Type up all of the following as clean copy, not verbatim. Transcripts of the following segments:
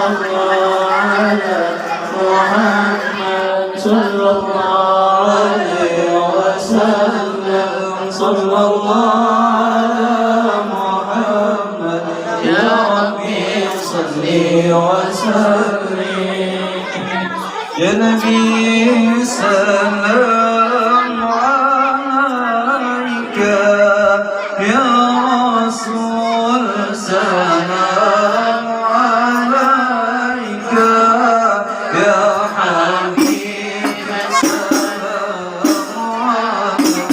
الله على محمد صلى الله عليه وسلم صلى الله على محمد يا ربي صل وسلم يا نبي سلام عليك يا رسول سلام عليك يا حبيب سلام عليك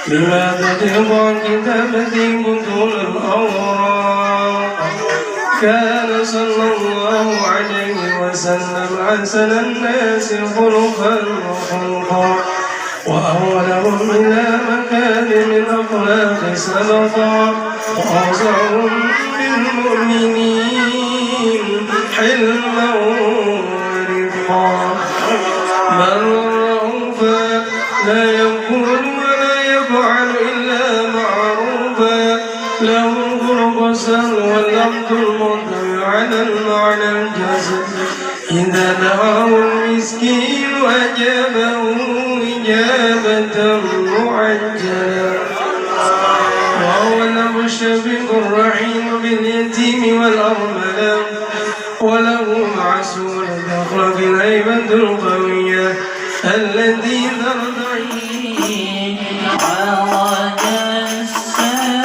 بما تفيض عن كتابته بطول الأوراق. كان صلى الله عليه وسلم أحسن الناس خلقا وخلقا وأولهم إلى مكارم الأخلاق سبقا وأوسعهم بالمؤمنين حلما ورفقا. من رأوفا لا يقول ولا يفعل إلا معروفا له خلق السهل واللفظ المنطوي على المعنى الجسد. إذا دعاه المسكين أجابه إجابة معجلة. وهو الشفيق الرحيم باليتيم والأرملة وله معسول الأخلاق الهيبة القوية التي ترضيه عرج السماء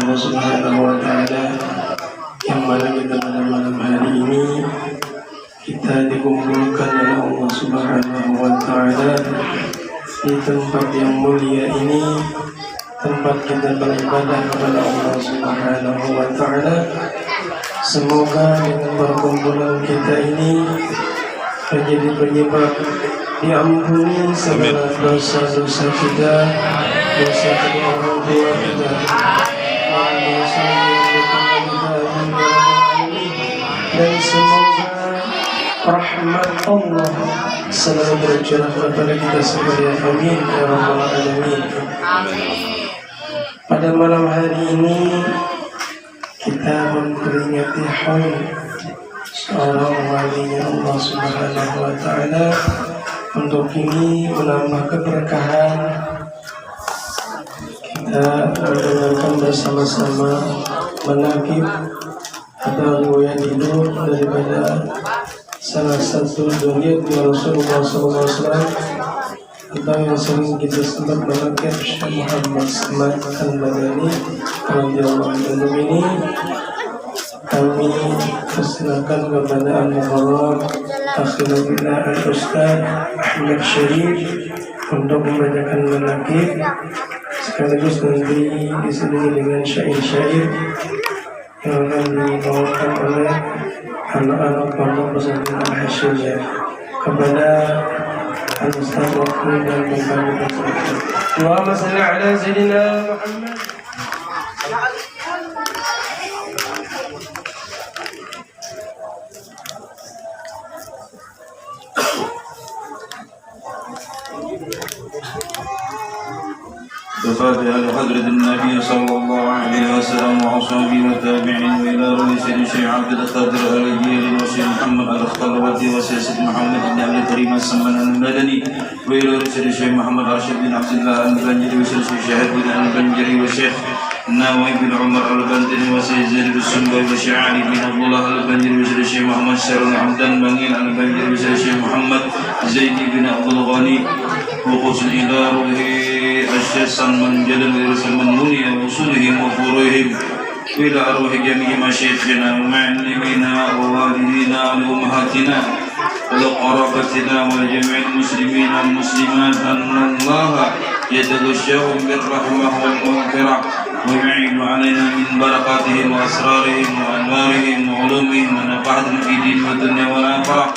Allah Subhanahu wa Ta'ala, yang mana kita pada malam hari ini kita dikumpulkan oleh Allah Subhanahu wa Ta'ala di tempat yang mulia ini, tempat kita beribadah kepada Allah Subhanahu wa Ta'ala. Semoga dengan perkumpulan kita ini menjadi penyebab diampuni segala dosa-dosa kita, dosa kedua orang tua kita, dosa dan semoga rahmat Allah selalu bercurah kepada kita sekalian. Amin ya rabbal alamin. Pada malam hari ini kita memperingati haul seorang wali Allah Subhanahu wa Ta'ala. Untuk ini menambah keberkahan, kita mendengarkan bersama-sama menakib atau riwayat hidup daripada salah satu zuriatnya Rasulullah SAW, atau yang sering kita sebut menakib Syekh Muhammad Samad Al-Madani radhiyallahu anhu. Ini kami persilakan kepada Al-Muharram Akhirullah Al-Ustaz Ahmad Syarif untuk membacakan manaqib, sekaligus nanti diselingi dengan syair-syair yang akan dibawakan oleh anak-anak pondok pesantren Al-Hasyimiyah. Kepada Al-Ustaz waktu dan kami persilakan. Allahumma shalli ala sayyidina Muhammad. الفاتحة لحضرة النبي صلى الله عليه وسلم وأصحابه والتابعين وإلى رئيس الشيخ عبد القادر الجيلي والشيخ محمد الخلوتي وسيد محمد بن عبد الكريم السمان المدني وإلى رئيس الشيخ محمد راشد بن عبد الله البنجري وسيد الشيخ شهاب بن البنجري والشيخ ناوي بن عمر البندري وسيد زيد بن السنبوي والشيخ علي بن عبد الله البنجري وسيد الشيخ محمد شارون عبدان بنين البنجري وسيد الشيخ محمد زيد بن عبد الغني وخصوصا إلى روح الشيخ سلمان جلال وسلمان مني وصولهم وفروعهم إلى أرواح جميع مشايخنا ومعلمينا ووالدينا وأمهاتنا ولقرابتنا ولجميع المسلمين والمسلمات أن الله يتغشاهم بالرحمة والمغفرة ويعين علينا من بركاتهم وأسرارهم وأنوارهم وعلومهم ونفعهم في دين والدنيا والآخرة.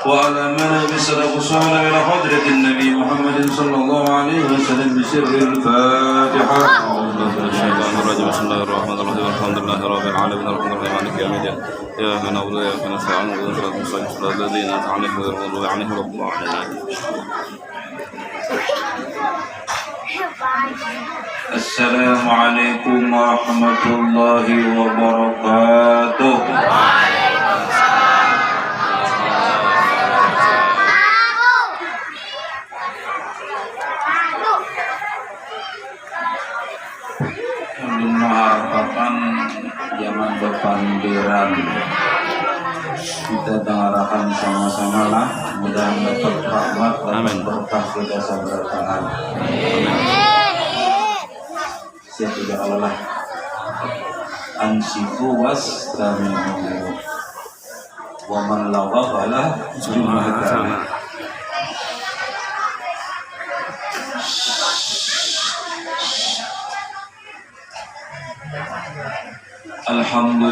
وعلى من بسر وصول إلى حضرة النبي محمد صلى الله عليه وسلم بسر الفاتحة. أعوذ بالله من الشيطان الرجيم. بسم الله الرحمن الرحيم. الحمد لله رب العالمين الرحمن الرحيم مالك يوم الدين. إياك نعبد وإياك نستعين اهدنا الصراط المستقيم صراط الذين أنعمت عليهم غير المغضوب عليهم ولا الضالين. السلام عليكم ورحمة الله وبركاته. Mengharapkan zaman berpandiran kita dengarkan sama-sama lah, mudah-mudahan dapat rahmat dan berkah kita sabrataan. Siap tidak Allah ansifu was tamimu wa man lawabala jumlah. الحمد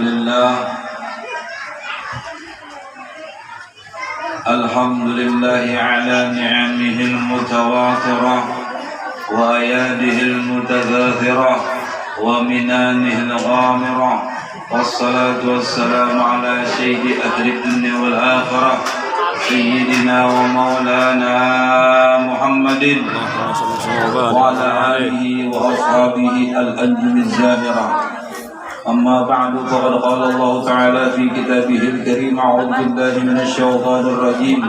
لله على نعمه المتواترة وأياده المتكاثرة ومنانه الغامرة، والصلاة والسلام على سيد أهل الدنيا والآخرة سيدنا ومولانا محمد وعلى آله وأصحابه الأنجم الزاهرة. أما بعد فقد قال الله تعالى في كتابه الكريم: أعوذ بالله من الشيطان الرجيم.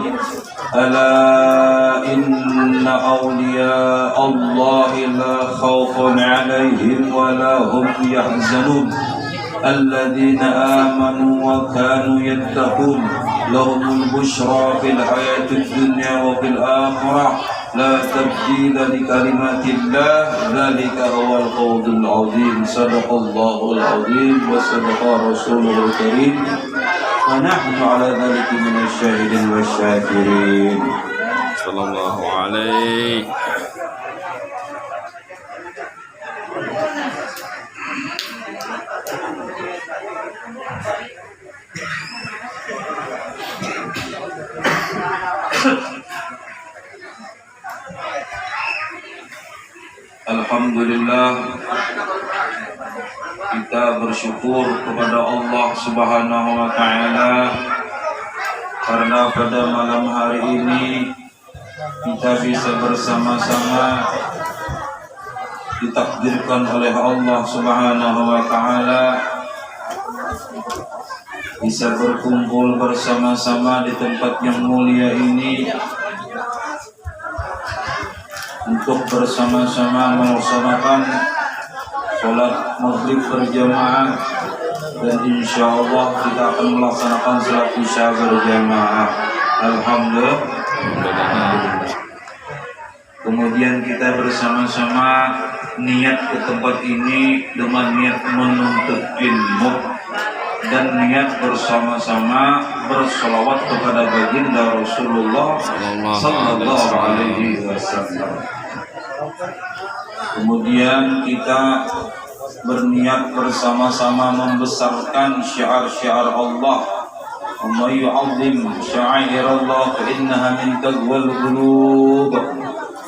ألا إن أولياء الله لا خوف عليهم ولا هم يحزنون الذين آمنوا وكانوا يتقون لهم البشرى في الحياة الدنيا وفي الآخرة لا تبديل لكلمات الله ذلك هو الفوز العظيم صدق الله العظيم وصدق رسوله الكريم ونحن على ذلك من الشاهدين والشاكرين صلى الله عليه. Alhamdulillah, kita bersyukur kepada Allah Subhanahu wa Ta'ala karena pada malam hari ini kita bisa bersama-sama ditakdirkan oleh Allah Subhanahu wa Ta'ala bisa berkumpul bersama-sama di tempat yang mulia ini untuk bersama-sama melaksanakan sholat maghrib berjamaah, dan insya Allah kita akan melaksanakan sholat isya berjamaah. Alhamdulillah. Kemudian kita bersama-sama niat ke tempat ini dengan niat menuntut ilmu dan niat bersama-sama bersolawat kepada baginda Rasulullah Sallallahu Alaihi Wasallam. Kemudian kita berniat bersama-sama membesarkan syiar-syiar Allah. Wa yu'azzim sya'airallah fa innaha min taqwal qulub.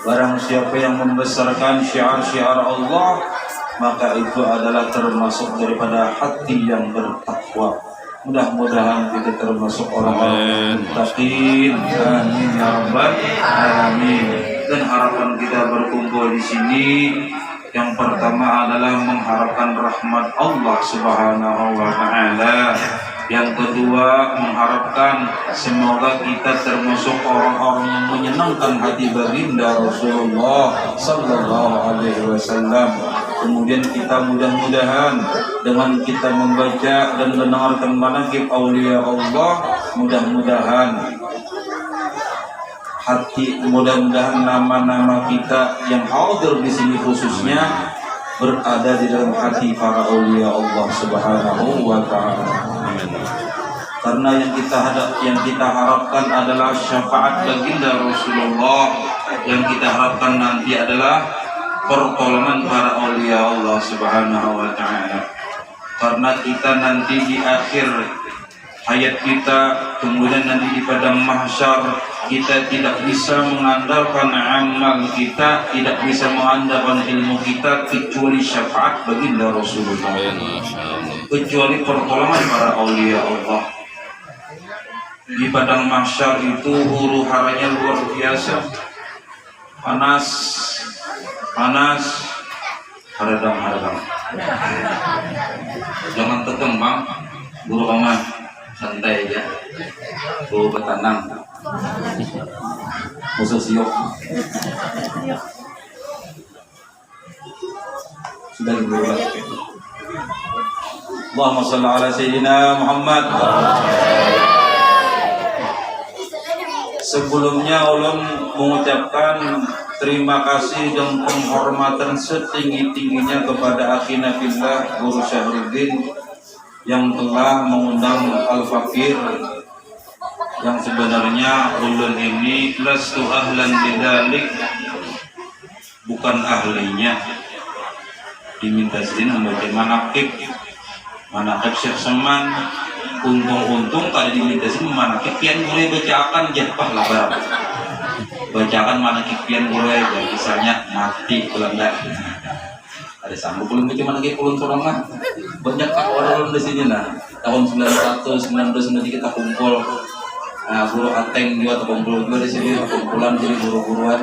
Barang siapa yang membesarkan syiar-syiar Allah, maka itu adalah termasuk daripada hati yang bertakwa. Mudah-mudahan kita termasuk orang-orang muttaqin. Amin ya rabbal alamin. Dan harapan kita berkumpul di sini yang pertama adalah mengharapkan rahmat Allah Subhanahu wa Ta'ala. Yang kedua, mengharapkan semoga kita termasuk orang-orang yang menyenangkan hati baginda Rasulullah Sallallahu Alaihi Wasallam. Kemudian kita mudah-mudahan dengan kita membaca dan mendengarkan manaqib aulia Allah, mudah-mudahan nama-nama kita yang hadir di sini khususnya berada di dalam hati para aulia Allah Subhanahu wa Ta'ala. Karena yang kita harapkan adalah syafaat baginda Rasulullah. Yang kita harapkan nanti adalah pertolongan para aulia Allah Subhanahu wa Ta'ala. Karena kita nanti di akhir hayat kita, kemudian nanti di padang mahsyar, kita tidak bisa mengandalkan amal kita, tidak bisa mengandalkan ilmu kita kecuali syafaat baginda Rasulullah, kecuali pertolongan para aulia Allah. Di padang mahsyar itu huru haranya luar biasa, panas, haradang. Jangan tegang bang, guru paman, santai aja, guru bertanam, musuh siok. Sudah guru. Allahumma shalli ala sayyidina Muhammad. Sebelumnya ulun mengucapkan terima kasih dan penghormatan setinggi-tingginya kepada akhina fillah Guru Syahruddin yang telah mengundang Al-Fakir, yang sebenarnya ulun ini lastu ahlan bidzalik, bukan ahlinya. Diminta sini membaca manaqib Syekh Seman. Untung tadi diminta sini manaqib pian boleh bacakan jahpah lah barang. Bacakan manaqib pian boleh, misalnya mati kalau enggak. Ada sanggup belum baca manaqib ulun seorang lah. Banyak orang di sini nah. Tahun 91, 92 kita kumpul. Nah, guru Ateng juga terkumpul juga di sini, kumpulan jadi guru-guruan.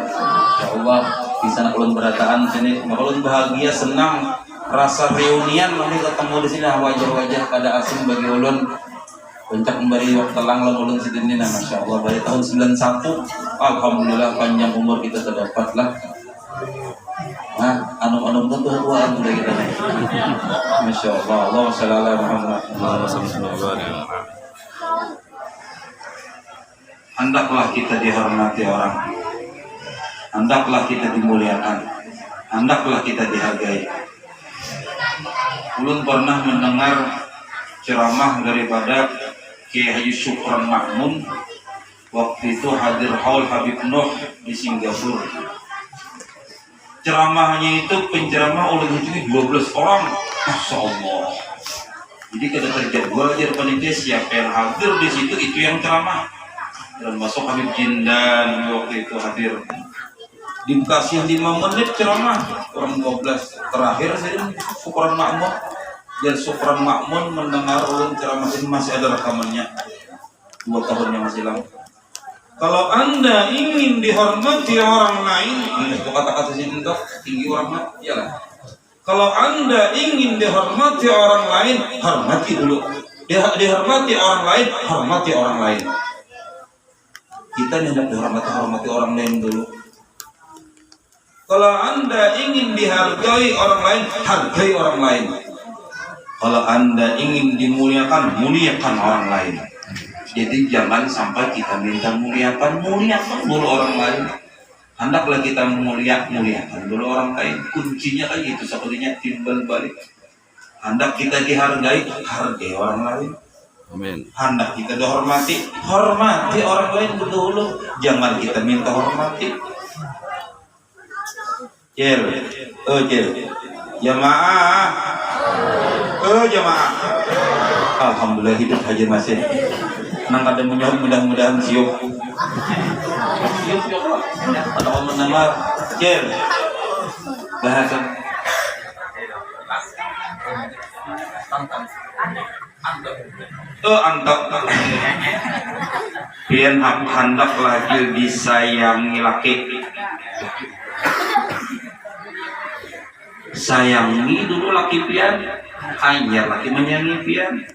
Insyaallah di sana ulun berataan sini, ulun bahagia, senang, rasa reunian nanti ketemu di sini wajah-wajah pada asing bagi ulun. Pencak memberi waktu lang ulun sini nah, masya Allah dari tahun 91, alhamdulillah panjang umur kita terdapat lah. Nah, anu-anu tuh tuaan udah kita nih. Masya Allah, Allahumma shalli ala Muhammad. Hendaklah kita dihormati orang. hendaklah kita dimuliakan, hendaklah kita dihargai. Ulun pernah mendengar ceramah daripada Kiai Haji Syukran Ma'mun waktu itu hadir haul Habib Nuh di Singapura. Ceramahnya itu penceramah oleh 12 orang, Masya Allah. Jadi kada terjadwal aja panitia siapa yang hadir di situ itu yang ceramah. Dan masuk Habib Jindan waktu itu hadir. Dikasih 5 menit ceramah orang 12 terakhir saya Syukran Ma'mun. Dan Syukran Ma'mun mendengar ulun ceramah ini masih ada rekamannya 2 tahun yang masih lalu. Kalau Anda ingin dihormati orang lain, itu kata-kata sini untuk tinggi orang lain, iyalah. Kalau Anda ingin dihormati orang lain, hormati dulu. Dihormati orang lain, hormati orang lain. Kita hendak hormati orang lain dulu. Kalau Anda ingin dihargai orang lain, hargai orang lain. Kalau Anda ingin dimuliakan, muliakan orang lain. Jadi jangan sampai kita minta muliakan dulu orang lain. Hendaklah kita muliakan dulu orang lain. Kuncinya kan itu sepertinya timbal balik. Hendak kita dihargai, hargai orang lain. Amin. Hendak kita dihormati, hormati orang lain dulu. Jangan kita minta hormati. Jel, jamaah, jamaah. Alhamdulillah hidup haji masih. Nang kada menyahut mudah-mudahan siup. Siup ya kok. Atau mendengar Jel. Bahasa antap. Pian hendak lagi disayangi laki. Sayangi dulu laki pian, hanya laki menyayangi pian.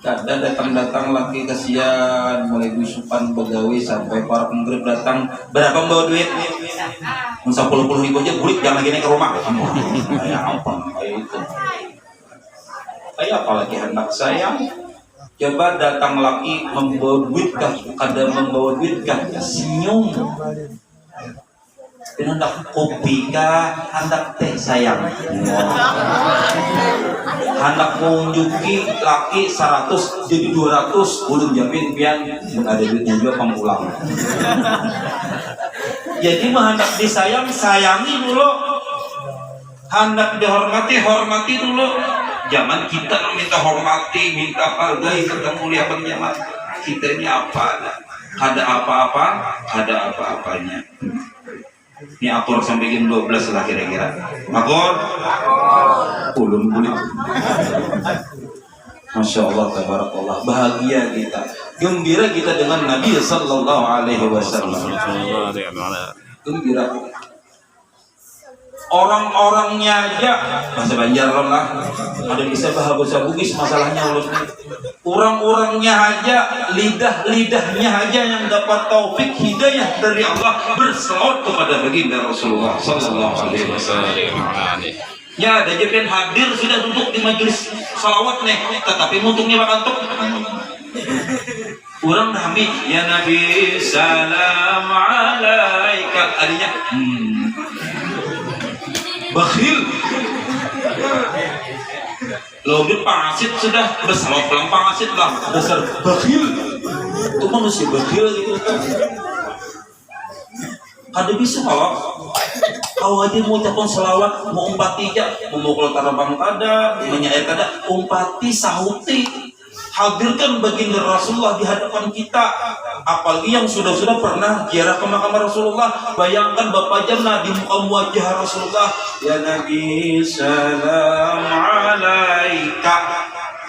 Kada datang laki kasihan mulai busukan begawi sampai para penggrip datang berapa bawa duit 10.000 aja bulik jangan lagi naik ke rumah kayak apa kayak itu kayak apalagi hendak sayang coba datang laki membawa duit kah kada membawa duit kah senyum dan hendak kopi kah hendak teh sayang hendak mengunjungi laki 100 jadi 200 belum jamin pian ada duitnya juga pengpulang. Jadi hendak disayang sayangi dulu, hendak dihormati hormati dulu. Jangan kita minta hormati minta hargai kita muliakan jamaah. Kita ini apa ada apa-apa ada apa-apanya. Ini akur sampai jam 12 lah kira-kira. Akur? Ulun kulit. Masya Allah, tabarakallah. Bahagia kita, gembira kita dengan Nabi Sallallahu Alaihi Wasallam. Gembira. Orang-orangnya aja bahasa Banjar lah. Ada bisa bahasa Bugis masalahnya ulun. Orang-orangnya aja, lidah-lidahnya aja yang dapat taufik hidayah dari Allah berselawat kepada baginda Rasulullah Sallallahu Alaihi Wasallam. Ya, ada jepen hadir sudah duduk di majelis salawat nih, tetapi muntungnya bakantuk. Orang Nabi, ya Nabi salam alaika. Adinya, bakhil. Lalu pangasit sudah bersalawat pelang pangasit lah, dasar bakhil. Itu manusia bakhil gitu. Ada bisa kalau aja mau ucapkan selawat, mau umpati aja, memukul tarabang kada, menyair kada, umpati sahuti, hadirkan baginda Rasulullah di hadapan kita. Apalagi yang sudah pernah ziarah ke makam Rasulullah, bayangkan bapak jana di muka wajah Rasulullah, ya Nabi salam alaika.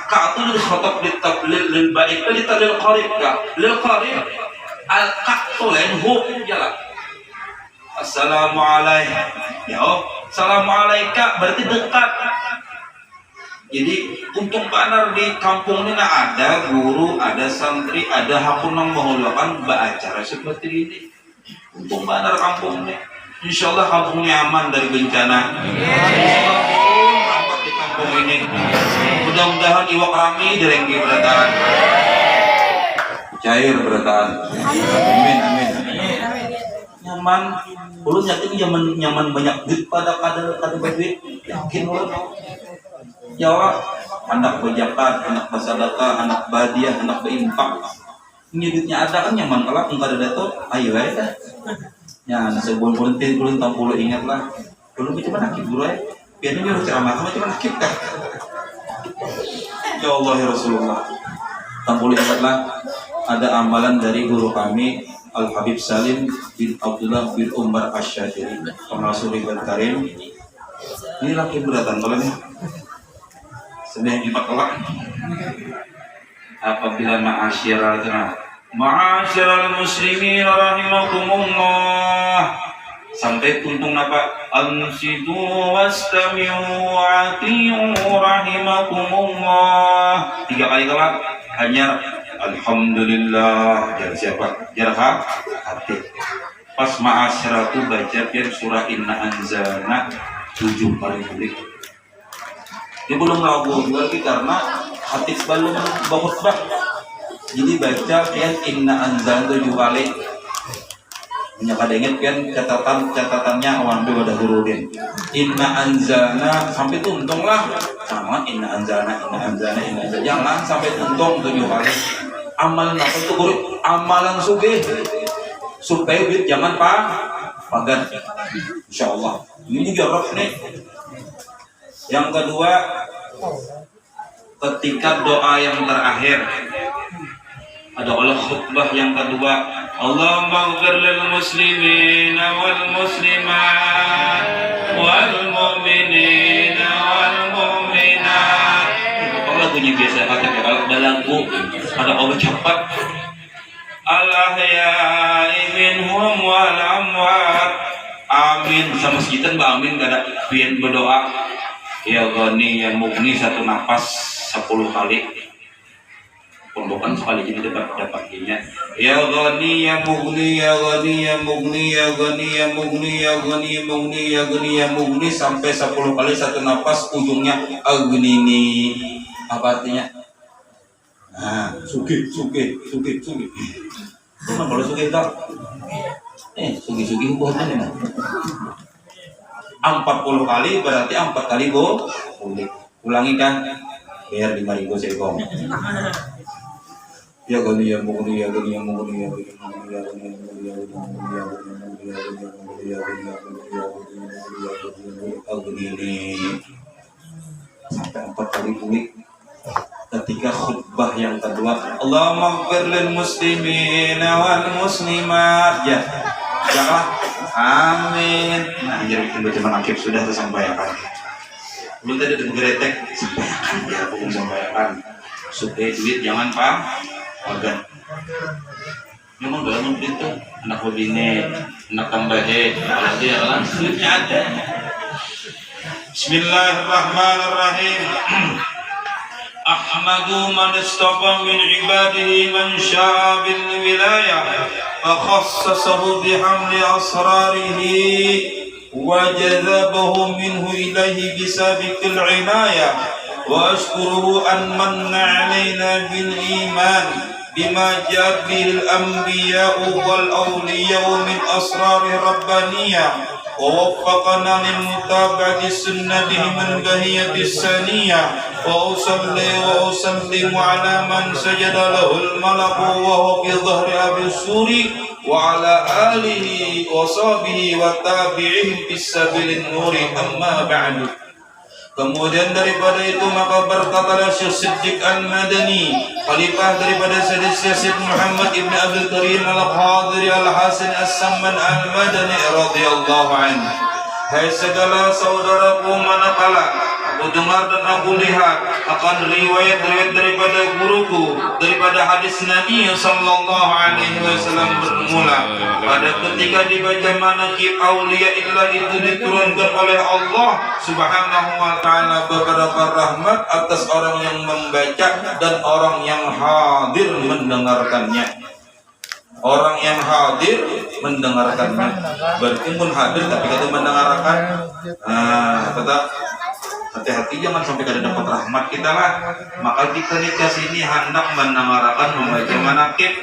Ka itu dikhatab lil baik, lil qarib ka, lil qarib al qatu lanhu jalan. Assalamualaikum. Ya, assalamualaikum berarti dekat. Jadi untuk banar di kampung ini ada guru, ada santri, ada hakunang menghulakan acara seperti ini. Untuk banar kampung ini, insya Allah kampungnya aman dari bencana. Nampak di kampung ini. Mudah-mudahan iwak rami direnggi berataan, cair berataan. Amin amin. nyaman. Ulun yakin nyaman banyak duit pada duit. Yakin ulun. Ya, anak berzakat, anak bersedekah, anak badiah, anak berinfak. Ini duitnya ada kan nyaman kalau engkau ada dato, ayo aja. Ya, sebelum berhenti ulun tampul ingat lah. Ulun cuma nakib guru ya. Biarnya dia ceramah kamu cuma nakib kan. Ya Allah ya Rasulullah. Tampul ingatlah ada amalan dari guru kami Al-Habib Salim bin Abdullah bin Umar Asyadiri pengasuh Ridwan Karim. Ini laki beratan kalau ini sedang dipakai apabila ma'asyiral muslimin rahimakumullah sampai untung apa ansidu wastami'u ati'u rahimakumullah 3 kali kelak hanya alhamdulillah jar siapa? Jar hati. Pas ma'asyara tu baca biar surah inna anzalna 7 kali kulik. Dia belum ragu lagi karena hati sebelum berkhutbah. Jadi baca biar inna anzalna 7 kali. Menyapa ingat kan catatannya awan pada guru din. Inna anzalna sampai tuntung lah. Sama inna anzalna. Jangan sampai tuntung 7 kali. Amalan apa itu guru? Amalan sugih supaya duit jangan pagan. Insyaallah. Ini jawab nih. Yang kedua, ketika doa yang terakhir ada oleh khutbah yang kedua, Allahumma ighfir lil muslimin wal muslimat wal mu'minin wal mu'minat. Kalau lagunya biasa kata kalau ada lagu ada obat cepat al-ahya'i minhum wal amwat. Amin sama sekitar mbak amin gak ada pian berdoa ya Ghani ya Mughni 1 nafas 10 kali pembukaan sekali jadi dapat-dapatnya ya Ghani ya Mughni ya Ghani ya Mughni ya Ghani ya Mughni ya Ghani ya Mughni ya Ghani ya Mughni sampai 10 kali 1 nafas ujungnya aghnini. Apa artinya? Nah, sugi. Mana boleh sugi tak? Sugi buatan ini. 40 kali berarti 4 kali boleh. Ulangi kan? Biar 5.000 sekong. Ya Ghani ya Mughni ya Ghani ya Mughni ya Ghani ya Mughni ya Ghani sampai 4 kali boleh. Ketika khutbah yang kedua, Allahumma ighfir lil muslimin wal muslimat. Ya, jangan. Amin. Nah, jadi kita baca manakib sudah tersampaikan. Belum tadi ada geretek, sampaikan ya, aku sampaikan. Supaya duit jangan pagan. Memang dalam itu anak begini, anak tambahin, kalau dia langsung duitnya ada. Bismillahirrahmanirrahim. Ahmadu man istafa min ibadihi man syaa bil wilayah fa khassasahu bihamli asrarihi wa jadhabahu minhu ilayhi bisabiqil inayah wa ashkuruhu an manna alayna bil iman bima ja'at bil anbiya'u wal awliya'u min asrari rabbaniyah ووفقنا لمتابعة سنته من بهية السنية وأصلي وأسلم على من سجد له الملك وهو في ظهر أبي السور وعلى آله وصحبه وتابعهم في سبيل النور أما بعد. Kemudian daripada itu maka berkatalah Syekh Siddiq Al-Madani, khalifah daripada Syekh Muhammad Ibn Abdul Karim Al-Hadiri Al-Hasan As-Samman Al-Madani radhiyallahu anhu. Hai segala saudaraku, manakala aku dengar dan aku lihat akan riwayat-riwayat daripada guruku daripada hadis Nabi sallallahu alaihi wasallam bermula pada ketika dibaca manaqib auliya illah itu diturunkan oleh Allah Subhanahu wa taala beberapa rahmat atas orang yang membaca dan orang yang hadir mendengarkannya. Orang yang hadir mendengarkannya, berarti pun hadir tapi kita mendengarkan. Tetap hati-hati jangan sampai kada dapat rahmat kita lah. Maka kita di sini hendak mendengarkan membaca manaqib.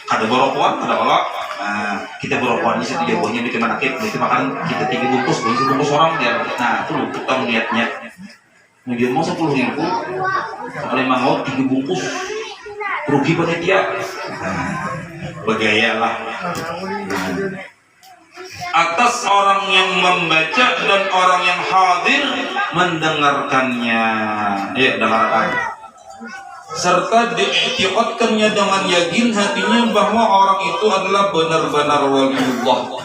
Kada borokuan, kada olak. Nah, kita berokok di setiap buahnya bikin manakib, itu makan kita 3 bungkus, bungkus orang dia. Nah, itu loh kita niatnya. Dia mau 10.000, kalau mau 3 bungkus, rugi panitia. Nah, bergaya lah. Atas orang yang membaca dan orang yang hadir mendengarkannya. Ya, dengarkan. Serta diiktikadkannya dengan yakin hatinya bahwa orang itu adalah benar-benar waliullah.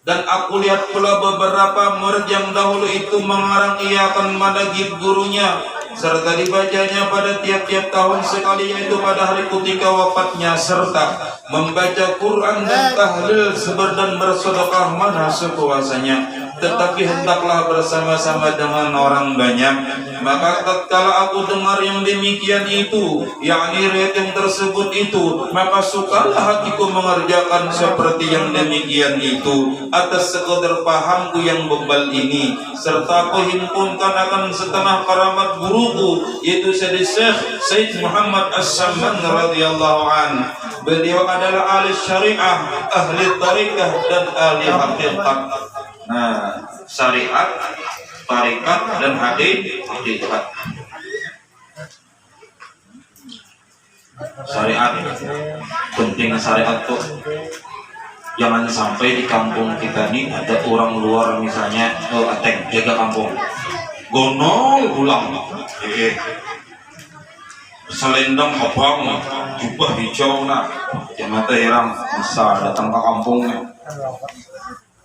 Dan aku lihat pula beberapa murid yang dahulu itu mengarang ia akan menagih gurunya, serta dibacanya pada tiap-tiap tahun sekali, yaitu pada hari ketika wafatnya, serta membaca Quran dan tahlil dan bersedekah mana sekuasanya. Tetapi hendaklah bersama-sama dengan orang banyak. Maka tatkala aku dengar yang demikian itu, yakni riwayat yang tersebut itu, maka sukalah hatiku mengerjakan seperti yang demikian itu atas sekadar pahamku yang bebal ini, serta aku himpunkan akan setengah karamat guruku, yaitu Syekh Said Muhammad As-Samman radhiyallahu an. Beliau adalah ahli syariah, ahli tariqah dan ahli hakikat. Nah, syariat, tarikat dan hakikat. Syariat, pentingnya syariat tuh. Jangan sampai di kampung kita nih ada orang luar misalnya, ateng jaga kampung, gonol pulang, selendang abang, jubah hijau, nah, jangan heran bisa datang ke kampungnya,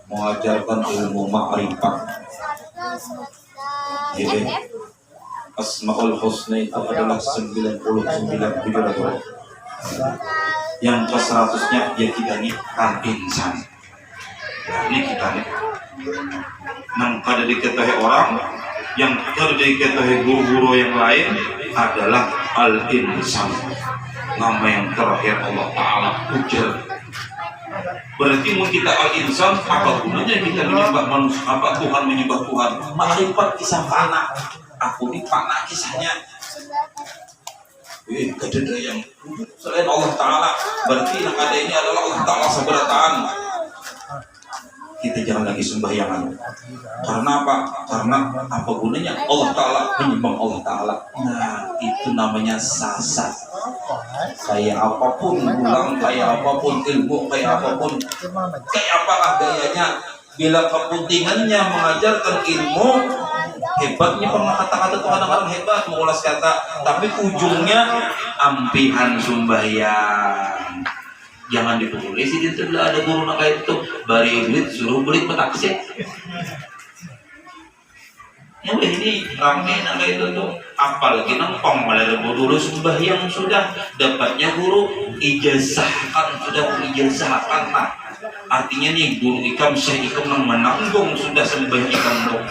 mengajarkan ilmu ma'rifat. Asmaul Husna itu adalah 99 hujur. Yang ke-100-nya ya kita nih al-insan. Ini kita nih yang kada diketahui orang, yang kada diketahui guru-guru yang lain adalah al-insan. Nama yang terakhir Allah Ta'ala ujar. Berarti mau kita al-insan, apa gunanya kita menyembah manusia, apa Tuhan menyembah Tuhan? Ma'rifat kisah fana. Aku ini fana kisahnya. Kedua yang selain Allah Ta'ala, berarti yang ada ini adalah Allah Ta'ala seberataan. Kita jangan lagi sembahyangan. Karena apa? Karena apa gunanya Allah Ta'ala menyembah Allah Ta'ala? Nah, itu namanya sasat. Kayak apapun ulang, kayak apapun ilmu, kayak apapun, kayak apakah gayanya, bila kepentingannya mengajarkan ilmu, hebatnya pernah kata-kata itu kadang-kadang hebat mengulas kata, tapi ujungnya ampihan sumbayang. Jangan dipukuli sih, itu ada guru nak kayak itu bari duit suruh beli petaksi. Ya ini ramai nak kayak itu tuh, apalagi nempong malah dulu sembahyang sudah dapatnya guru ijazahkan, sudah ijazahkan lah. Artinya nih guru ikam Syekh Ikam yang menanggung sudah sembahyang ikam dong.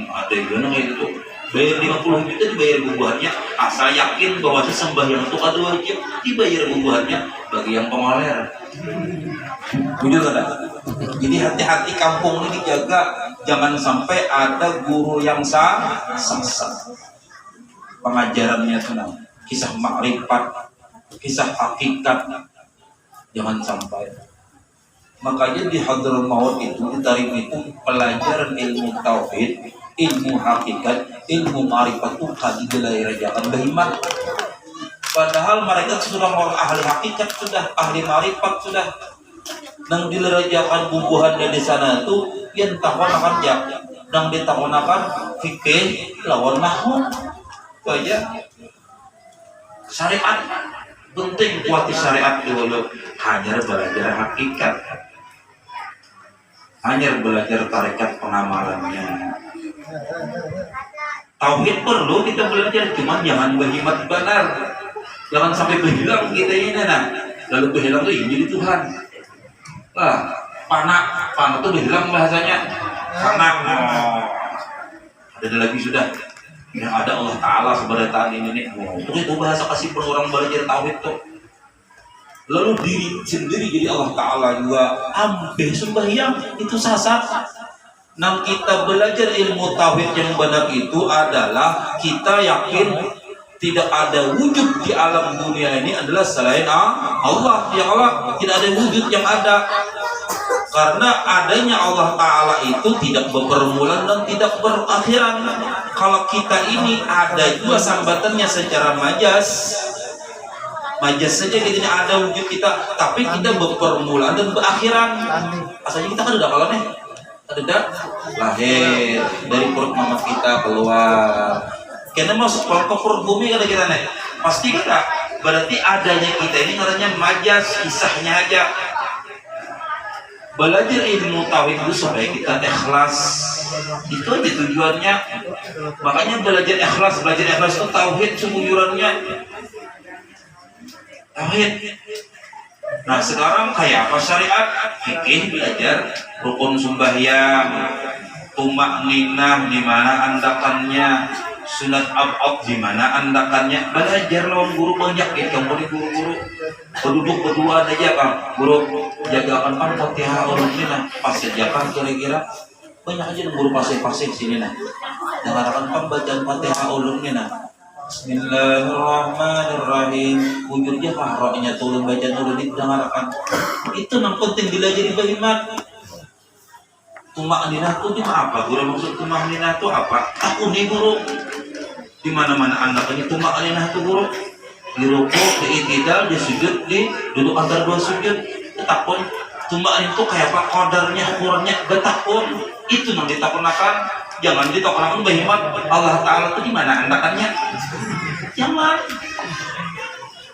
Ada yang kayak gitu. Bayar 50 juta dibayar bubuhannya, asal yakin bahwa sembahyang itu ada wajib dibayar bubuhannya bagi yang pengoler. Betul kan? Jadi hati-hati kampung ini dijaga, jangan sampai ada guru yang sesat. Pengajarannya tenang, kisah makrifat, kisah hakikat, jangan sampai. Makanya di Hadrah Maut itu, di tarikh itu pelajaran ilmu tauhid, ilmu hakikat, ilmu ma'rifat itu tadi dilayarajakan bahimat. Padahal mereka sudah orang ahli hakikat, sudah ahli ma'rifat, sudah nang dilerajakan bubuhan dari sana itu yang takonakan jak, nang ditakonakan fikih lawan nahwu. Itu aja. Syariat penting, kuati syariat dulu. Hanya belajar hakikat, hanya belajar tarekat pengamalannya. Tauhid perlu kita belajar, cuman jangan berhimat benar, jangan sampai berhilang kita ini nah. Lalu berhilang tuh jadi Tuhan. Panak itu berhilang bahasanya. Panak. Ada lagi sudah. Yang ada Allah Ta'ala seberataan ini nih. Itu bahasa kasih per orang belajar tauhid tuh. Lalu diri sendiri jadi Allah Ta'ala juga ambil sembahyang itu sasat. Nah kita belajar ilmu tauhid yang benar itu adalah kita yakin Tidak ada wujud di alam dunia ini adalah selain Allah. Ya Allah, tidak ada wujud yang ada. Karena adanya Allah Ta'ala itu tidak berpermulaan dan tidak berakhiran. Kalau kita ini ada juga sambatannya secara majas saja gitu, ada wujud kita, tapi kita berpermulaan dan berakhiran. Asalnya kita kan udah kalau nih, udah lahir dari perut mama kita keluar. Karena masuk ke perut bumi kada kita nih, pasti kita. Berarti adanya kita ini namanya majas, kisahnya aja. Belajar ilmu tauhid itu supaya kita ikhlas. Itu aja tujuannya. Makanya belajar ikhlas itu tauhid semuyurannya. Tauhid. Nah sekarang kayak apa syariat? Fikih belajar, rukun sembahyang, tumak ninah di mana andakannya, sunat abad di mana andakannya. Belajar lawan guru banyak ya, kamu di guru-guru. Berduduk berdua aja kan, guru jagakan kan Fatihah ulumnya nah, pas saja kan kira-kira banyak aja guru pasir-pasir sini nah. Dengarkan kan bacaan Fatihah ulumnya nah. Bismillahirrahmanirrahim. Wujudnya fahroknya turun bacaan ulun didengarkan. Itu yang penting belajar di bagaimana. Tumak ninah itu apa? Guru maksud tumak ninah itu apa? Aku nih guru. Di mana-mana anda kan tumak ninah itu guru. Di rukuk, di i'tidal, di sujud, di duduk antara dua sujud. Betapun tumak itu kayak apa? Qadarnya, ukurannya, betapun itu yang ditakunakan. Jangan ditakunakan bahimat Allah Ta'ala itu di mana andakannya? Jangan.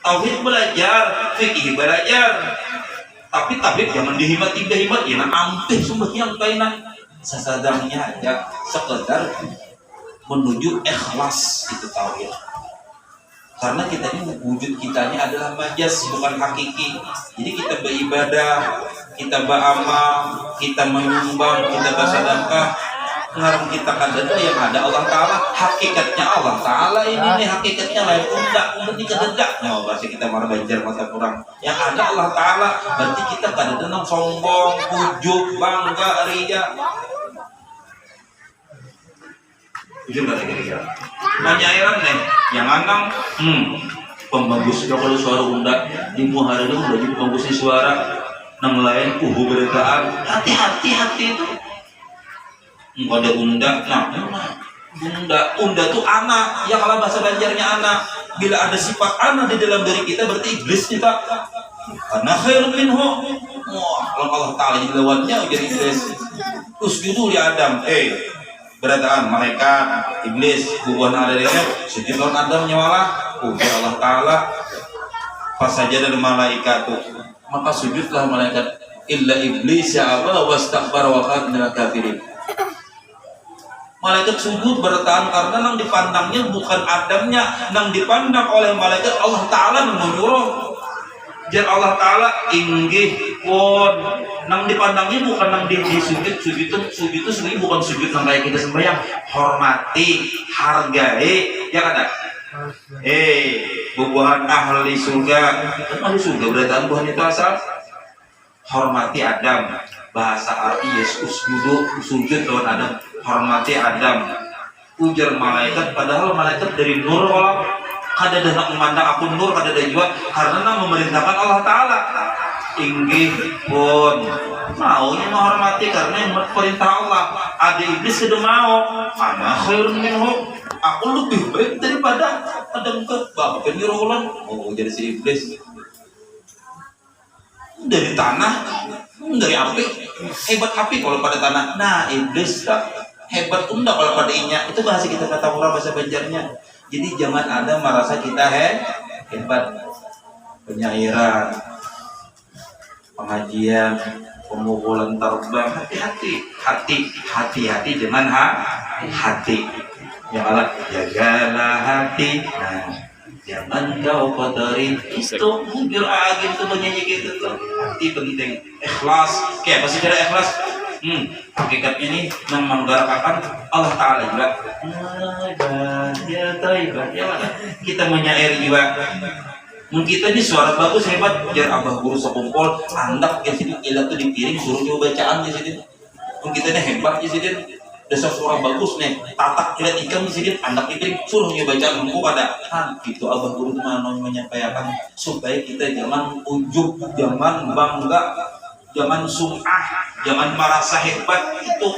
Tauhid belajar, fikih belajar. Tapi jangan dihimati ya nah ampih sembahyang kainan. Sesadarnya aja sekedar menuju ikhlas itu tauhid. Karena kita ini wujud kitanya adalah majas bukan hakiki. Jadi kita beribadah, kita beramal, kita menyumbang, kita bersedekah, ngarang kita kadang yang ada Allah Ta'ala. Hakikatnya Allah Ta'ala ini nih hakikatnya lain undak kededak. Nah, bahasa kita marah banjar mata kurang. Yang ada Allah Ta'ala berarti kita kadang sombong, ujub, bangga, ria. Ujub gak kira-kira? Nyairan nih, yang anang, pembagus kalau suara undak di muhara itu udah jadi pembagusnya suara, nang lain beritaan, hati itu, ada undak, unda tuh anak, ya kalau bahasa Banjarnya anak, bila ada sifat anak di dalam diri kita berarti iblis kita, karena khairun minhu, kalau Allah Ta'ala jadi lawannya jadi iblis, usjudu li Adam, berataan malaikat, iblis, bubuhan ada dia, sujud lawan Adam nyawalah, Allah Ta'ala, pas saja dari malaikat tuh, maka sujudlah malaikat, illa iblis ya aba wastakbar wa kana minal kafirin. Malaikat sujud bertahan karena nang dipandangnya bukan Adamnya, nang dipandang oleh malaikat Allah Ta'ala yang menyuruh. Jar Allah Ta'ala inggih pun nang dipandangnya bukan nang di sujud itu sebenarnya bukan sujud nang kayak kita sembahyang, hormati, hargai, ya kata. Bubuhan ahli surga berarti buhan itu asal hormati Adam. Bahasa arti Yesus sujud lawan Adam, hormati Adam. Ujar malaikat, padahal malaikat dari nur Allah. Kada ada nak memandang aku nur, kada ada juga karena nak memerintahkan Allah Ta'ala. Inggih pun maunya menghormati karena yang perintah Allah. Ada iblis sudah mau, ana khairun minhu, aku lebih baik daripada Adam ke bapak penyuruhan. Jadi si iblis dari tanah, dari api, hebat api kalau pada tanah. Nah iblis tak hebat unda kalau pada inya. Itu bahasa kita kata murah bahasa Banjarnya. Jadi jangan ada merasa kita hebat. Penyairan, pengajian, pemukulan terbang, hati-hati dengan hati. Ya Allah, jagalah hati. Nah, jangan kau kotori. Itu mungkin agak itu bernyanyi gitu tuh. Hati penting. Ikhlas. Kayak apa sih cara ikhlas? Hakikatnya ini menggarakakan Allah Ta'ala juga. Ya kita menyair juga. Mungkin kita ini suara bagus hebat, jar abah guru sekumpul, andak ya sini ilah tuh di piring suruh coba bacaan di sini. Mungkin kita ini hebat di sini. dasar suara bagus nih, tatak lihat ikan sedikit, anak ikan suruh nyobaca buku pada itu abah guru mana menyampaikan supaya kita jangan ujub, jangan bangga, jangan sum'ah, jangan merasa hebat itu.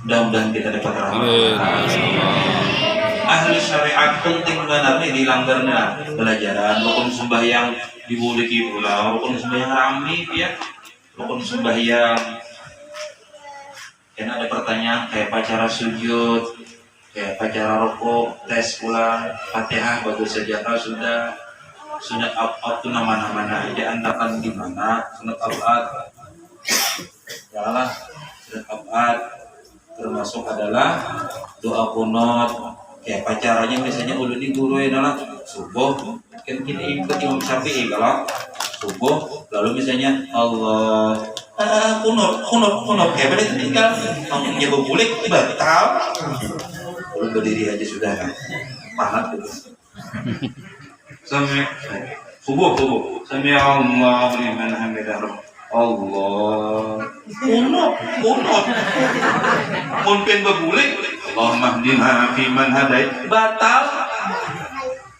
Mudah-mudahan kita dapat rahmat. Ahli syariat penting benarnya dilanggarnya pelajaran rukun sembahyang dibuliki pula, rukun sembahyang rame ya, rukun sembahyang. Kan ada pertanyaan kayak cara sujud, kayak cara rukuk, tes pula, Fatihah bagus saja sudah up tuh nama-nama aja andakan di mana sunat abad, yalah sunat abad termasuk adalah doa kunut. Kayak pacarannya misalnya ulun di guru adalah subuh kan kita ikut Imam Syafi'i kalau subuh lalu misalnya Allah kunut kayak pada tinggal ngomongnya berbulik batal ulun berdiri aja sudah kan pahat gitu sampai subuh sampai Allah liman hamidah Allah kunut mungkin berbulik Allahumma hdina fi man hadait batal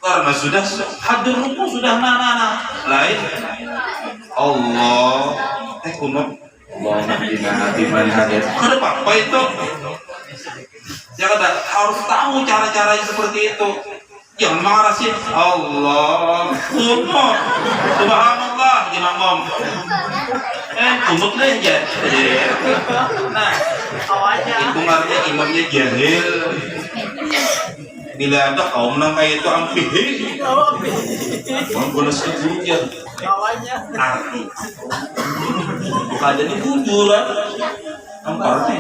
karena sudah hadir ruku sudah nana lain Allah kunut Allahumma hdina fi man hadait ada apa itu ya kata harus tahu cara-caranya seperti itu jangan marah sih Allah kunut subhanallah imam kunut deh ya nah itu artinya imamnya jahil bila ada kaum nang kayak itu amfihi bonus kejujuran arti bukan jadi kujuran amparnya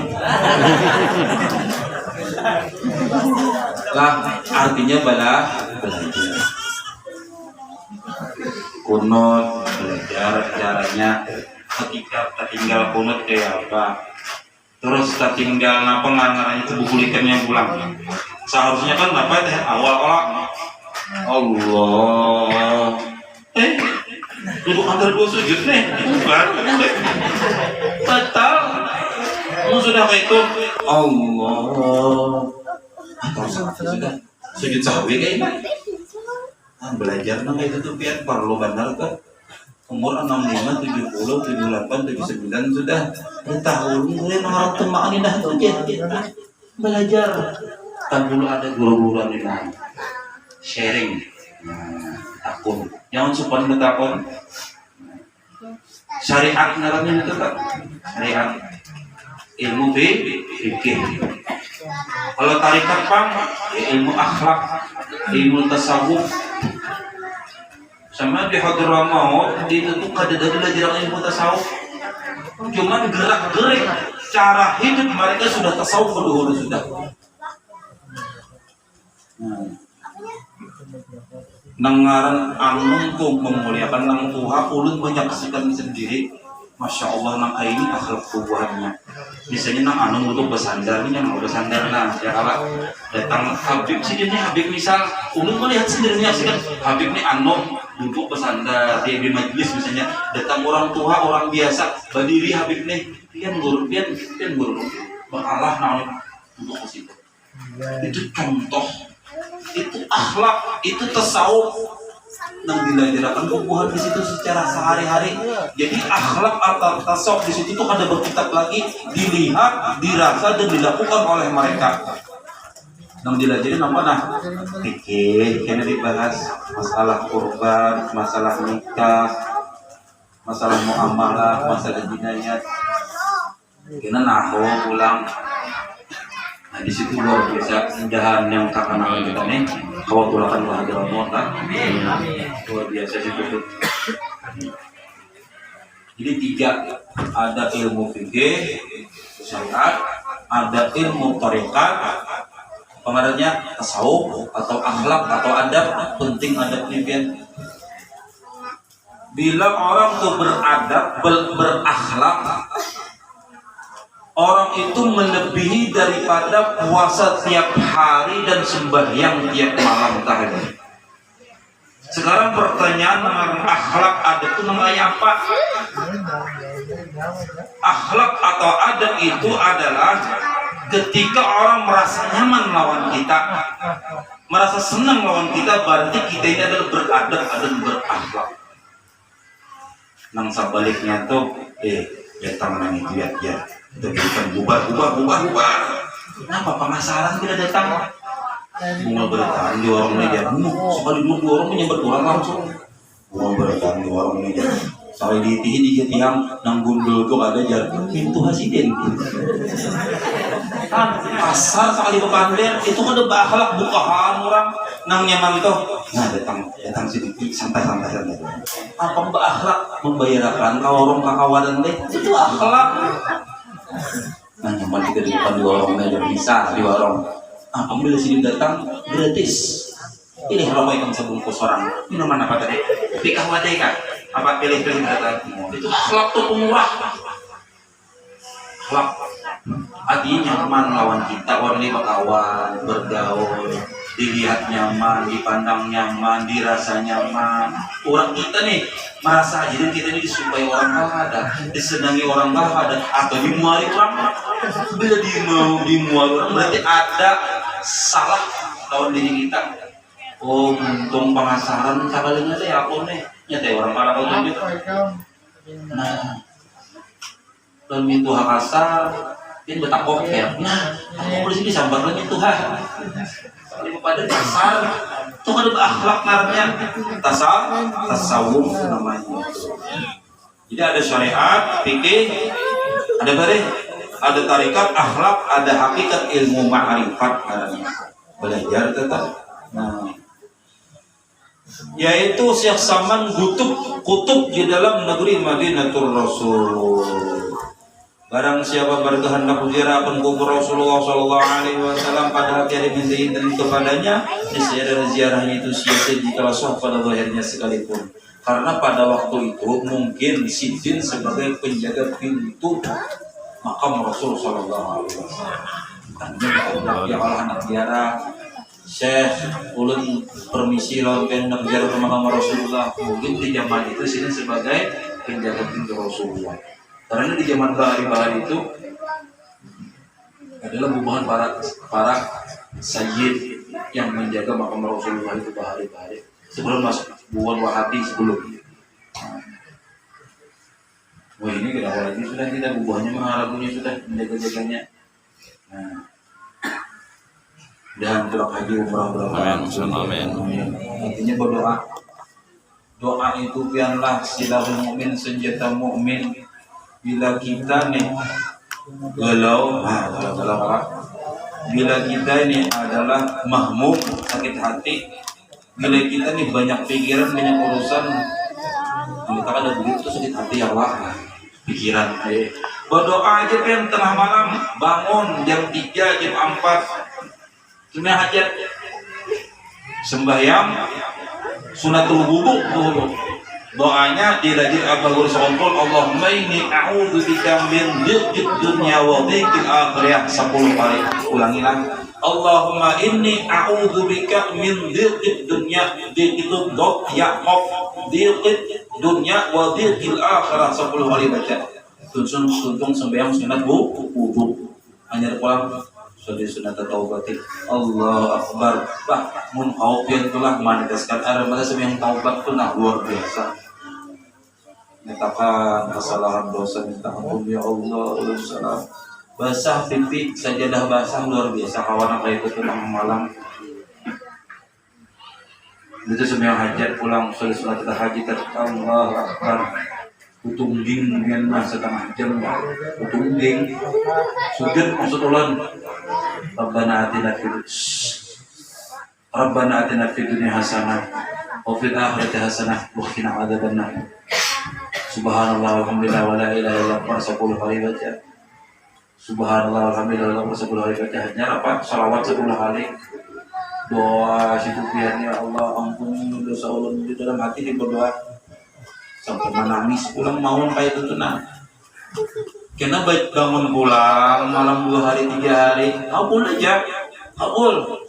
lah artinya belajar kunut belajar caranya ketika tertinggal kunut kayak apa terus tertinggal apa ngarang itu bukulikan yang pulang seharusnya kan apa ya awal Allah duduk antara dua sujud nih bukan batal mau sudah kayak itu Allah atau sudah sujud sahwi kayak ini belajar nang itu tuh biar perlu benar kan umur 65, 70, 78, 79 sudah tahun mulai orang temaan ini dah tuh belajar kan dulu ada guru-guru di mana sharing akun jangan sopan betakon syariat ngarannya itu kan syariat ilmu fikih kalau tarikat pang ilmu akhlak ilmu tasawuf sama di Hadramaut itu tuh kadang-kadang belajar ilmu tasawuf cuman gerak-gerik cara hidup mereka sudah tasawuf dulu sudah nengaran anungku memuliakan nang Tuhan ulun menyaksikan sendiri Masya Allah nang ini akhlak tubuhannya misalnya nang anung untuk bersandar ini yang mau bersandar nah ya kalau datang Habib sih ini Habib misal ulun melihat sendiri menyaksikan Habib ini anung duduk bersandar di majlis misalnya datang orang tua orang biasa berdiri Habib nih pian guru mengalah naon untuk ke situ itu contoh itu akhlak itu tasawuf yang dilajarkan tubuhan di situ secara sehari-hari jadi akhlak atau tasawuf di situ tuh ada berkitab lagi dilihat dirasa dan dilakukan oleh mereka yang dilajarin apa nah fikih kena dibahas masalah kurban masalah nikah masalah muamalah masalah jinayat kena nahu pulang nah di situ luar biasa indahan yang kakak kita nih kau tulakan bahagia mota luar biasa situ tuh jadi 3 ada ilmu fikih syariat ada ilmu tarekat pengaruhnya tasawuf atau akhlak atau adab penting adab nipian bila orang tuh beradab berakhlak orang itu melebihi daripada puasa tiap hari dan sembahyang tiap malam tahajud. Sekarang pertanyaan tentang akhlak adab itu namanya apa? Akhlak atau adab itu adalah ketika orang merasa nyaman lawan kita, merasa senang lawan kita, berarti kita ini adalah beradab dan berakhlak. Nang sebaliknya tuh, datang nang itu ya, itu bukan bubar. Kenapa pemasaran tidak datang? Bunga bertahan di warung meja, sekali dua orang menyambar orang langsung. Bunga bertahan di warung meja. Sampai di tiang nang gundul tuh ada jar pintu hasiden. Kan pasar sekali bepander itu kan udah bakhalak bukaan orang nang nyaman tuh. Nah datang sedikit santai. Apa berakhlak membayarkan kau orang kakawadan deh itu akhlak. Nah nyaman kita di depan di warung aja bisa di warung. Ambil sini datang gratis. Ini kalau ikan sebungkus orang minuman apa tadi? Pikah wadai kan? Apa pilih-pilih datang? Itu akhlak tuh pemurah. Akhlak artinya nyaman lawan kita, orang ini berkawan, bergaul, dilihat nyaman, dipandang nyaman, dirasa nyaman. Orang kita nih merasa jadi kita ini disukai orang ada, disenangi orang ada, atau dimuali orang. Bila dimuali orang berarti ada salah lawan diri kita. Oh, untung pengasaran sabalnya teh aku nih, nyata orang para kau gitu. Nah, dan itu hak asar, ini betapok ya. Nah, aku di sini sambar lagi itu hak. Kali kepada dasar, itu ada akhlak namanya, tasawuf namanya. Jadi ada syariat, fikih, ada bareng, ada tarikat, akhlak, ada hakikat ilmu ma'rifat namanya. Belajar tetap. Nah, yaitu Syekh Saman kutub di dalam negeri Madinatul Rasul. Barang siapa berkehendak ziarahkan kubur Rasulullah sallallahu alaihi wasallam pada hati ada minta dan kepadanya, niscaya ziarahnya itu sia-sia jika sah pada zahirnya sekalipun. Karena pada waktu itu mungkin Sidin sebagai penjaga pintu makam Rasul sallallahu alaihi wasallam. Tanya ya Allah anak ziarah Syekh ulun permisi lawan pengen ziarah ke makam Rasulullah. Mungkin di zaman itu sini sebagai penjaga pintu Rasulullah. Karena di zaman bahari itu adalah bubahan para sayyid yang menjaga makam Rasulullah itu bahari-bahari sebelum masuk buan Wahabi sebelum. Wah ini kenapa lagi sudah kita bubuhannya mengharapnya sudah menjaga-jaganya. Nah, dan doa haji umrah berapa? Amin. Intinya berdoa. Doa itu pianlah silahul mukmin senjata mukmin. Bila kita nih galau, bila kita ini adalah mahmum sakit hati, bila kita nih banyak pikiran, banyak urusan, kita ada begitu sakit hati ya Allah, pikiran. Berdoa aja kan tengah malam, bangun jam 3, jam 4, cuma hajat, sembahyang, sunatul wudu dulu. Doanya dirajin Abahur Sompol, Allahumma inni a'udzubika min dhiqid dunya wa dhiqil akhirah 10 kali. Ulangi lagi. Allahumma inni a'udzubika min dhiqid dunya, dhiqid dot ya qaf, dhiqid dunya wa dhiqil akhirah 10 kali baca. Tuntung sembahyang sunat wudu. Hanya pulang sunat taubatin. Allah akbar. Bah mun kaupian itulah manifestkan ada masa sembahyang taubat itu nah luar biasa. Mintakan kesalahan dosa, minta ampun ya Allah, ulun salam. Basah pipi, sajadah basah luar biasa kawan kayak itu tuh malam. Itu sembahyang hajat pulang sholat tahajud Allah akbar. Utungging dengan setengah jam, utungging sujud maksud ulun. Rabbana atina fid dunya hasanah wa fil akhirati hasanah wa qina adzabannar. Subhanallah walhamdulillah wa la ilaha illallah 10 kali baca. Subhanallah walhamdulillah 10 kali baca. Hanya apa? Salawat 10 kali. Doa situ biarnya Allah ampuni dosa ulun di dalam hati di berdoa. Sampai menangis pulang mau kayak itu tenang. Kena baik bangun pulang malam 2 hari 3 hari, kabul aja, kabul.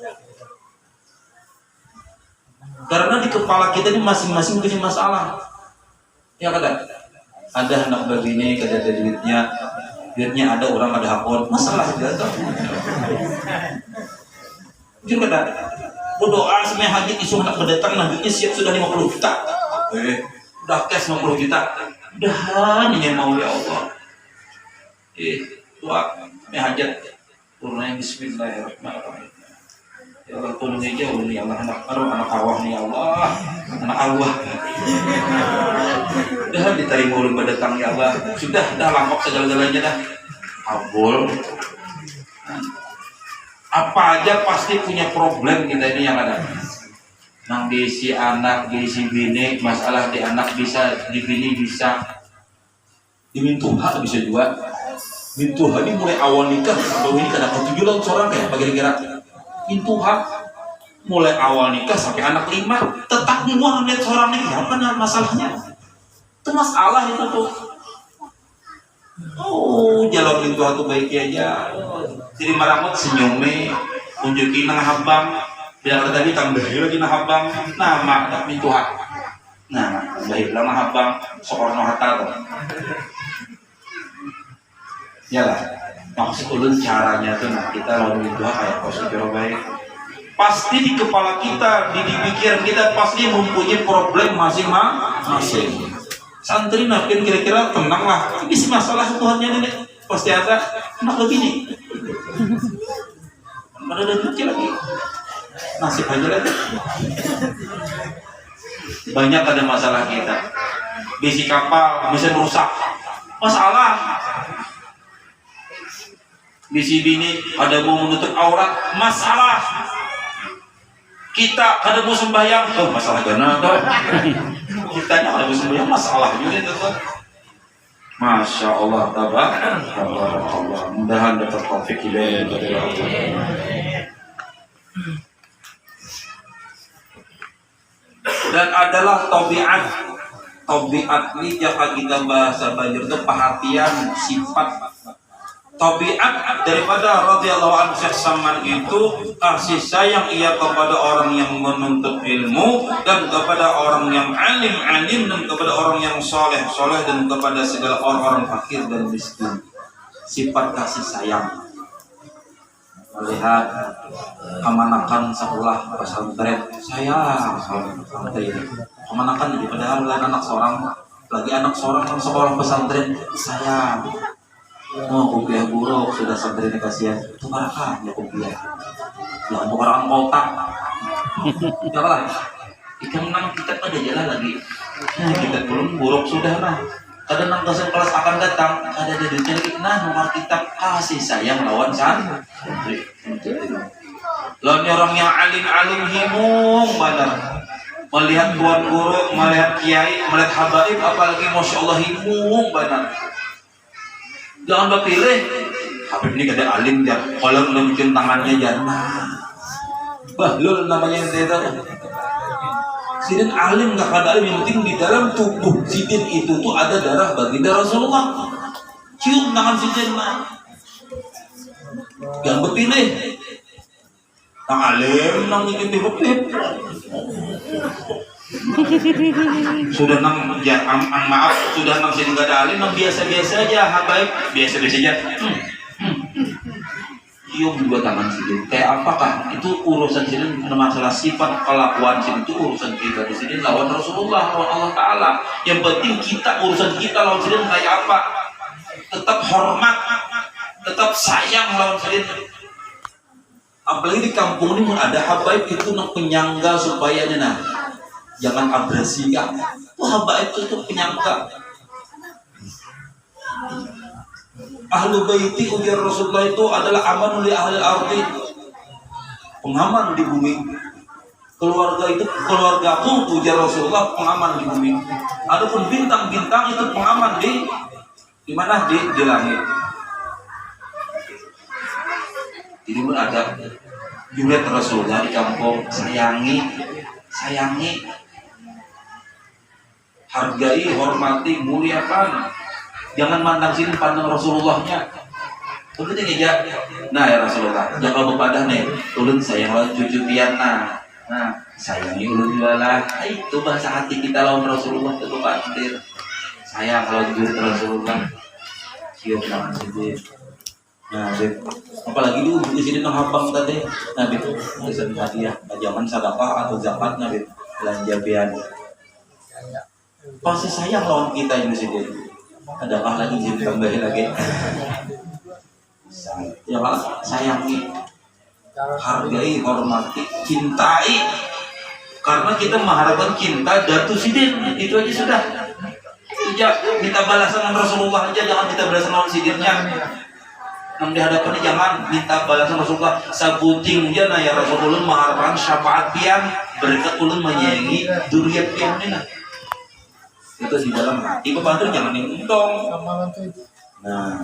Karena di kepala kita ini masing-masing punya masalah. Ya kata, Ada anak begini kada ada duitnya ada orang ada hakon masalah juga tuh. Juga kada berdoa semua haji isu anak berdatang duitnya siap sudah 50 juta. Udah cash 50 juta. Udah hanya mau ya Allah. Doa semua hajat. Turunnya bismillahirrahmanirrahim. Ya Allah tolongnya jauh nih Allah anak awah nih ya Allah anak awah dah diterima ulun berdatang ya Allah sudah dah langkap segala-galanya dah kabul apa aja pasti punya problem kita ini yang ada nang diisi anak diisi bini masalah di anak bisa di bini bisa dimintuha bisa juga mintuha ini mulai awal nikah sampai ini kadang 7 tahun seorang kayak kira-kira pintu hak mulai awal nikah sampai anak 5 tetap semua melihat seorang nikah apa masalahnya itu masalah itu tuh jalan pintu hak tuh baik aja jadi maramot senyumnya unjukin nang habang biar tadi tambah lagi nang habang nama tak pintu hak nah baik lama habang seorang hatta tuh ya lah maksud ulun caranya tuh nah kita lalu itu kayak prosedur baik pasti di kepala kita di pikiran kita pasti mempunyai problem masing-masing santri nakin kira-kira tenang lah ini sih masalah Tuhannya nenek pasti ada enak lebih nih mana ada kecil lagi nasib aja lagi banyak ada masalah kita besi kapal mesin rusak masalah bisi bini ada mau menutup aurat masalah kita ada mau sembahyang masalah gana kita ada mau sembahyang masalah juga itu Masya Allah tabarakallah mudahan dapat taufik hidayah dari Allah dan adalah tabiat ini jika kita bahasa Banjar itu perhatian sifat tabiat daripada radhiyallahu anhu Syekh Saman itu kasih sayang ia kepada orang yang menuntut ilmu dan kepada orang yang alim dan kepada orang yang soleh dan kepada segala orang-orang fakir dan miskin. Sifat kasih sayang melihat kemanakan sekolah pesantren sayang santri kemanakan jadi padahal anak seorang kan sekolah pesantren sayang kopiah buruk sudah santri kasihan itu barakah ya kopiah ya untuk orang kota ya lah ikan nang kita ada jalan lagi nah kita belum buruk sudah lah kadang nang kelas akan datang ada duitnya lagi nah nomor kita kasih sayang lawan santri lawan orang yang alim himung benar melihat tuan guru melihat kiai melihat habaib apalagi masya Allah himung benar jangan berpilih Habib ini kada alim ya kalau udah bikin tangannya jangan bahlul namanya yang tahu sidin alim gak kada alim yang penting di dalam tubuh sidin itu tuh ada darah baginda Rasulullah cium tangan sidin mah jangan berpilih nang alim nang ingin dihubib sudah nang maaf sudah nang sini gak ada alim nang biasa-biasa aja habaib biasa-biasa aja cium dua tangan sini kayak apakah itu urusan sini masalah sifat kelakuan sini itu urusan kita di sini lawan Rasulullah lawan Allah Ta'ala yang penting kita urusan kita lawan sini kayak apa tetap hormat tetap sayang lawan sini apalagi di kampung ini ada habaib itu nang penyangga supaya nah jangan abrasi kan itu habaib itu penyangga ahlu baiti ujar Rasulullah itu adalah aman li ahli ardi pengaman di bumi keluargaku ujar Rasulullah pengaman di bumi adapun bintang-bintang itu pengaman di mana di langit jadi pun ada julet Rasulullah di kampung sayangi hargai, hormati, muliakan jangan mandang sini pandang Rasulullahnya begitu aja nah ya Rasulullah jangan berpadah nih ulun sayang lawan cucu piana nah sayangi ulun juga lah itu bahasa hati kita lawan Rasulullah itu pantir Saya kalau jujur ke Rasulullah cium tangan Sidin. Nah, apalagi dulu di sini nahapang tadi, Nabi itu pesan hadiah, jangan sedekah atau zakat Nabi belanja biaya. Pasti sayang lawan kita ini Sidin. Adakah lagi jadi tambahin lagi? Ya Pak, sayangi, hargai, hormati, cintai. Karena kita mengharapkan cinta Datu Sidin, itu aja sudah. Ya, minta balasan Rasulullah aja, jangan minta balasan lawan Sidinnya. Nang di hadapannya jangan minta balasan Rasulullah. Sabuting aja nah ya Rasulullah mengharapkan syafaat pian, berkat ulun menyayangi duriat pian ini. Itu di dalam hati kepada jangan diuntung. Nah,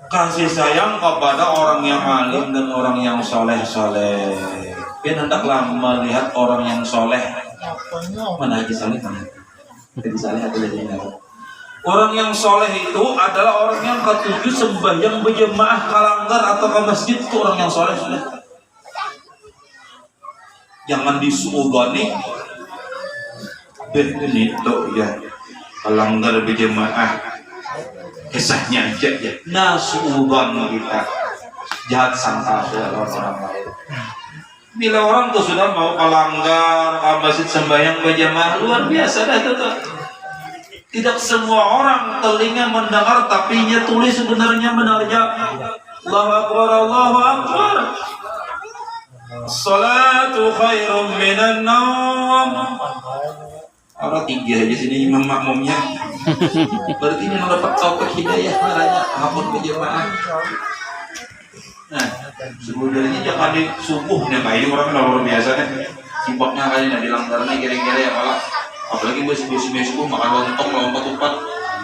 kasih sayang kepada orang yang alim dan orang yang soleh. Biar hendaklah melihat orang yang soleh. Mana Haji Salih mana? Haji Salih atau lagi orang yang soleh itu adalah orang yang ketujuh sembahyang berjemaah kalanggar atau ke masjid, itu orang yang soleh sudah. Jangan disuudani. Ini tuh ya kalanggar berjemaah kisahnya aja ya. Nasuudan kita jahat sangka orang lain. Bila orang tuh sudah mau kalanggar ke masjid sembahyang berjamaah luar biasa dah tuh. Tidak semua orang telinga mendengar tapi nya tulis sebenarnya benarnya. Allahu Akbar, Allahu Akbar. Salatu khairum minan naum. Orang tiga aja sini imam makmumnya. Berarti ini dapat taufik hidayah marahnya hapun berjamaah. Nah, sebenarnya jangan di subuh nih kayak orang luar biasa nih. Sibuknya kali nih dilanggarnya kira-kira ya malah. Apalagi besi subuh makan lontong lompat-lompat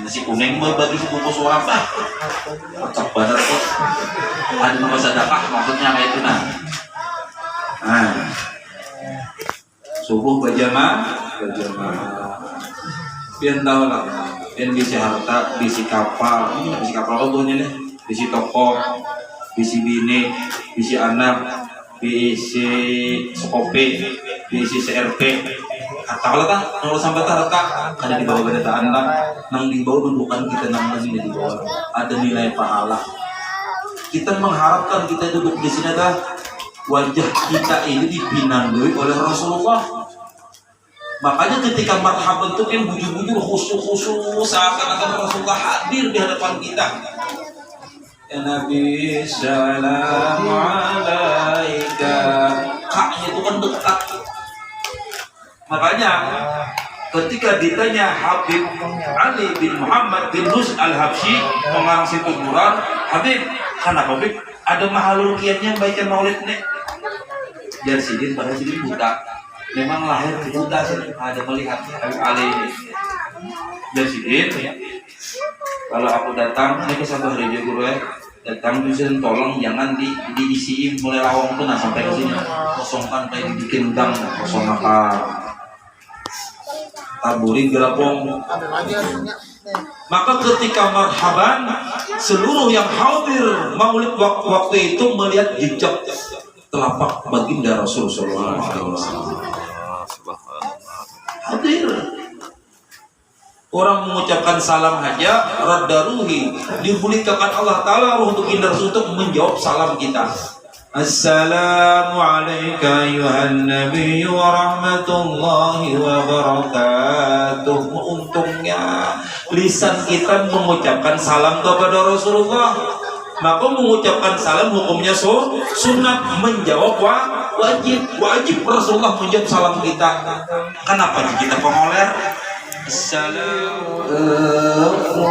nasi kuning bagi subuh suara apa? Kocak banget kok. Ada nama sedekah maksudnya kayak itu nah. Subuh berjamaah. Pian tahu lah. Pian bisi harta, bisi kapal. Ini bisi kapal apa buahnya nih? Bisi toko, bisi bini, bisi anak, bisi sekopi, bisi CRP. Kalau tak, kalau sampai tak ada di bawah berita anak, nang di bawah bukan kita nang di bawah, ada nilai pahala. Kita mengharapkan kita duduk di sini dah wajah kita ini dipinandui oleh Rasulullah. Makanya ketika marhaban itu kan bujur-bujur khusyuk seakan-akan Rasulullah hadir di hadapan kita. Ya Nabi salam alaika. Kaknya itu kan dekat. Makanya ketika ditanya Habib Ali bin Muhammad bin Hus al-Habsyi pengarang situ Quran, Habib, kenapa Habib ada mahalul kiannya baca maulid nih? Biar Sidin pada Sidin buta. Memang lahir buta sih, ada melihat Habib Ali ini. Biar Sidin ya. Kalau aku datang, ini kesambah radio guru ya. Datang bisa tolong jangan diisiin mulai lawang tuh nah sampai ke sini kosongkan kayak dibikin dang kosong apa taburi gerabong. Maka ketika marhaban seluruh yang hadir maulid waktu itu melihat jejak telapak baginda Rasulullah SAW hadir. Orang mengucapkan salam aja radda ruhi, dibulikakan Allah Ta'ala ruh untuk indah untuk menjawab salam kita. Assalamu alayka ayuhan nabiyyu wa rahmatullahi wa barakatuh. Untungnya lisan kita mengucapkan salam kepada Rasulullah. Maka mengucapkan salam hukumnya sunat, menjawab wajib Rasulullah menjawab salam kita. Kenapa kita pengoler? Assalamualaikum